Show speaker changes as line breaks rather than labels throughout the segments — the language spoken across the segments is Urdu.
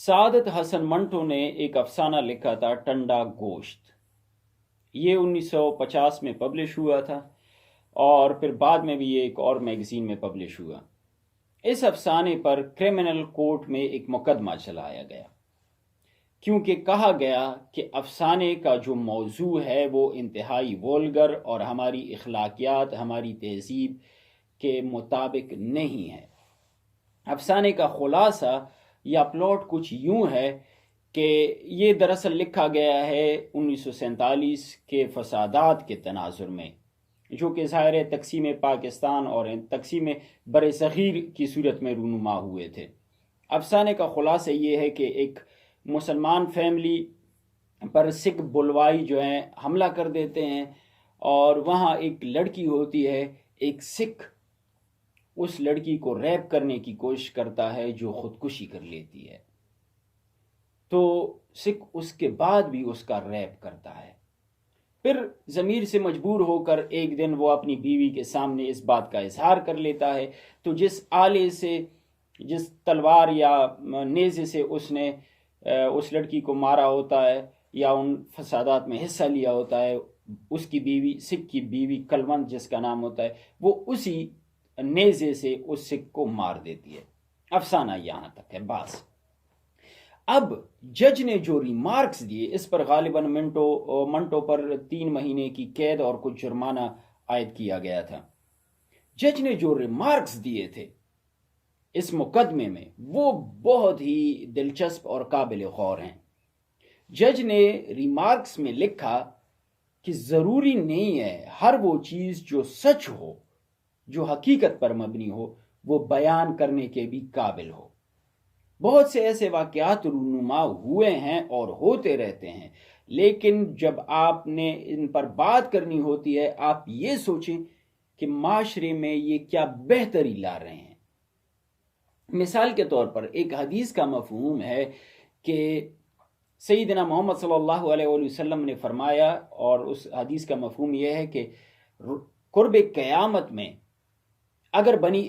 سعادت حسن منٹو نے ایک افسانہ لکھا تھا ٹنڈا گوشت۔ یہ 1950 میں پبلش ہوا تھا اور پھر بعد میں بھی یہ ایک اور میگزین میں پبلش ہوا۔ اس افسانے پر کرمنل کورٹ میں ایک مقدمہ چلایا گیا کیونکہ کہا گیا کہ افسانے کا جو موضوع ہے وہ انتہائی وولگر اور ہماری اخلاقیات، ہماری تہذیب کے مطابق نہیں ہے۔ افسانے کا خلاصہ یا پلاٹ کچھ یوں ہے کہ یہ دراصل لکھا گیا ہے 1947 کے فسادات کے تناظر میں، جو کہ ظاہر ہے تقسیم پاکستان اور تقسیم بر صغیر کی صورت میں رونما ہوئے تھے۔ افسانے کا خلاصہ یہ ہے کہ ایک مسلمان فیملی پر سکھ بلوائی جو ہیں حملہ کر دیتے ہیں، اور وہاں ایک لڑکی ہوتی ہے، ایک سکھ اس لڑکی کو ریپ کرنے کی کوشش کرتا ہے جو خودکشی کر لیتی ہے، تو سکھ اس کے بعد بھی اس کا ریپ کرتا ہے۔ پھر ضمیر سے مجبور ہو کر ایک دن وہ اپنی بیوی کے سامنے اس بات کا اظہار کر لیتا ہے، تو جس آلے سے، جس تلوار یا نیزے سے اس نے اس لڑکی کو مارا ہوتا ہے یا ان فسادات میں حصہ لیا ہوتا ہے، اس کی بیوی، سکھ کی بیوی کلوند جس کا نام ہوتا ہے، وہ اسی نیزے سے اس سکھ کو مار دیتی ہے۔ افسانہ یہاں تک ہے بس۔ اب جج نے جو ریمارکس دیے اس پر غالباً منٹو پر 3 مہینے کی قید اور کچھ جرمانہ عائد کیا گیا تھا۔ جج نے جو ریمارکس دیے تھے اس مقدمے میں وہ بہت ہی دلچسپ اور قابل غور ہیں۔ جج نے ریمارکس میں لکھا کہ ضروری نہیں ہے ہر وہ چیز جو سچ ہو، جو حقیقت پر مبنی ہو، وہ بیان کرنے کے بھی قابل ہو۔ بہت سے ایسے واقعات رونما ہوئے ہیں اور ہوتے رہتے ہیں، لیکن جب آپ نے ان پر بات کرنی ہوتی ہے، آپ یہ سوچیں کہ معاشرے میں یہ کیا بہتری لا رہے ہیں۔ مثال کے طور پر ایک حدیث کا مفہوم ہے کہ سیدنا محمد صلی اللہ علیہ وسلم نے فرمایا، اور اس حدیث کا مفہوم یہ ہے کہ قرب قیامت میں اگر بنی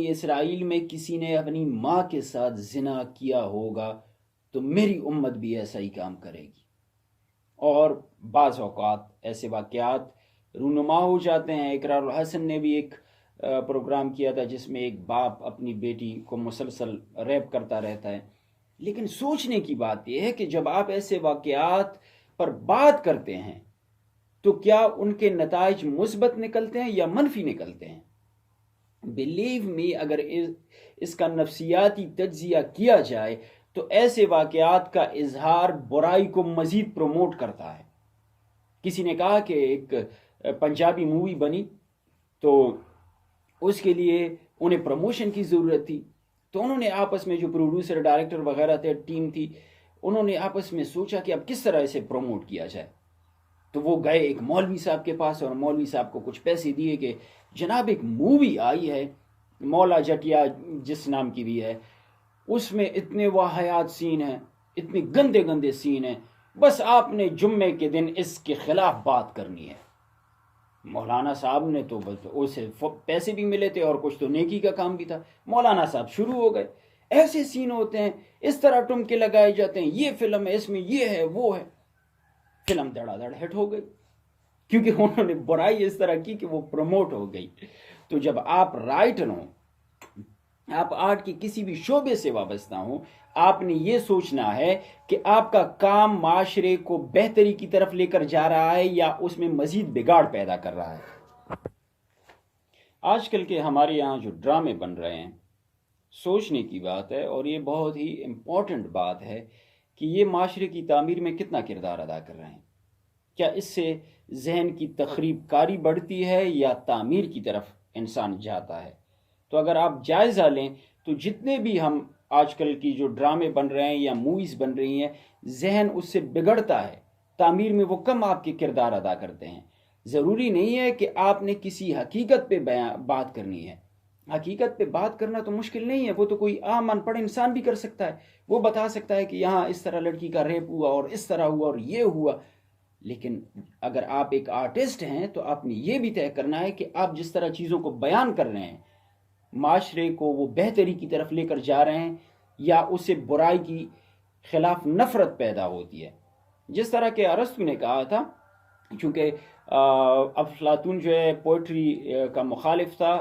اسرائیل میں کسی نے اپنی ماں کے ساتھ زنا کیا ہوگا تو میری امت بھی ایسا ہی کام کرے گی۔ اور بعض اوقات ایسے واقعات رونما ہو جاتے ہیں۔ اقرار الحسن نے بھی ایک پروگرام کیا تھا جس میں ایک باپ اپنی بیٹی کو مسلسل ریپ کرتا رہتا ہے۔ لیکن سوچنے کی بات یہ ہے کہ جب آپ ایسے واقعات پر بات کرتے ہیں تو کیا ان کے نتائج مثبت نکلتے ہیں یا منفی نکلتے ہیں؟ بلیو می، اگر اس کا نفسیاتی تجزیہ کیا جائے تو ایسے واقعات کا اظہار برائی کو مزید پروموٹ کرتا ہے۔ کسی نے کہا کہ ایک پنجابی مووی بنی تو اس کے لیے انہیں پروموشن کی ضرورت تھی، تو انہوں نے آپس میں، جو پروڈیوسر، ڈائریکٹر وغیرہ تھے، ٹیم تھی، انہوں نے آپس میں سوچا کہ اب کس طرح اسے پروموٹ کیا جائے۔ تو وہ گئے ایک مولوی صاحب کے پاس اور مولوی صاحب کو کچھ پیسے دیے کہ جناب ایک مووی آئی ہے مولا جٹیا جس نام کی بھی ہے، اس میں اتنے واہیات سین ہیں، اتنے گندے گندے سین ہیں، بس آپ نے جمعے کے دن اس کے خلاف بات کرنی ہے۔ مولانا صاحب نے تو بس اسے پیسے بھی ملے تھے اور کچھ تو نیکی کا کام بھی تھا۔ مولانا صاحب شروع ہو گئے، ایسے سین ہوتے ہیں، اس طرح ٹمکے لگائے جاتے ہیں، یہ فلم ہے، اس میں یہ ہے وہ ہے۔ فلم دھڑا دھڑ ہٹ ہو گئی کیونکہ انہوں نے برائی اس طرح کی کہ وہ پروموٹ ہو گئی۔ تو جب آپ رائٹر ہوں، آپ آرٹ کی کسی بھی شعبے سے وابستہ ہوں، آپ نے یہ سوچنا ہے کہ آپ کا کام معاشرے کو بہتری کی طرف لے کر جا رہا ہے یا اس میں مزید بگاڑ پیدا کر رہا ہے۔ آج کل کے ہمارے یہاں جو ڈرامے بن رہے ہیں، سوچنے کی بات ہے، اور یہ بہت ہی امپورٹنٹ بات ہے کہ یہ معاشرے کی تعمیر میں کتنا کردار ادا کر رہے ہیں۔ کیا اس سے ذہن کی تخریب کاری بڑھتی ہے یا تعمیر کی طرف انسان جاتا ہے؟ تو اگر آپ جائزہ لیں تو جتنے بھی ہم آج کل کی جو ڈرامے بن رہے ہیں یا موویز بن رہی ہیں، ذہن اس سے بگڑتا ہے، تعمیر میں وہ کم آپ کے کردار ادا کرتے ہیں۔ ضروری نہیں ہے کہ آپ نے کسی حقیقت پہ بات کرنی ہے۔ حقیقت پہ بات کرنا تو مشکل نہیں ہے، وہ تو کوئی عام ان پڑھ انسان بھی کر سکتا ہے۔ وہ بتا سکتا ہے کہ یہاں اس طرح لڑکی کا ریپ ہوا اور اس طرح ہوا اور یہ ہوا۔ لیکن اگر آپ ایک آرٹسٹ ہیں تو آپ نے یہ بھی طے کرنا ہے کہ آپ جس طرح چیزوں کو بیان کر رہے ہیں، معاشرے کو وہ بہتری کی طرف لے کر جا رہے ہیں یا اسے برائی کی خلاف نفرت پیدا ہوتی ہے. جس طرح کہ ارسطو نے کہا تھا، چونکہ افلاطون جو ہے پوئٹری کا مخالف تھا،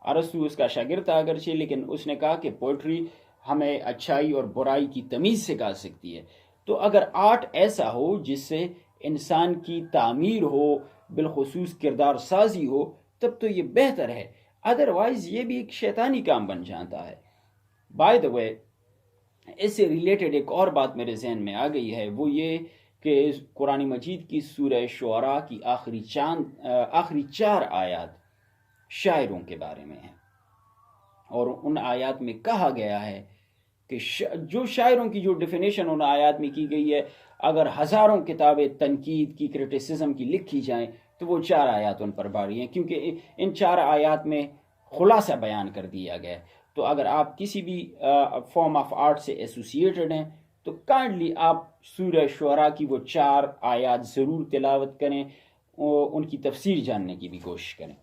ارسطو اس کا شاگرد تھا اگرچہ، لیکن اس نے کہا کہ پوئٹری ہمیں اچھائی اور برائی کی تمیز سکھا سکتی ہے. تو اگر آرٹ ایسا ہو جس سے انسان کی تعمیر ہو، بالخصوص کردار سازی ہو، تب تو یہ بہتر ہے. ادروائز یہ بھی ایک شیطانی کام بن جاتا ہے. بائی دا وے، اس سے ریلیٹڈ ایک اور بات میرے ذہن میں آ گئی ہے، وہ یہ کہ قرآن مجید کی سورہ شعراء کی آخری 4 آیات شاعروں کے بارے میں ہیں، اور ان آیات میں کہا گیا ہے کہ جو شاعروں کی جو ڈیفینیشن ان آیات میں کی گئی ہے، اگر ہزاروں کتابیں تنقید کی، کرٹیسزم کی لکھی جائیں تو وہ 4 آیات ان پر باری ہیں، کیونکہ ان 4 آیات میں خلاصہ بیان کر دیا گیا ہے. تو اگر آپ کسی بھی فارم آف آرٹ سے ایسوسیٹڈ ہیں تو کائنڈلی آپ سورہ شعراء کی وہ 4 آیات ضرور تلاوت کریں، اور ان کی تفسیر جاننے کی بھی کوشش کریں.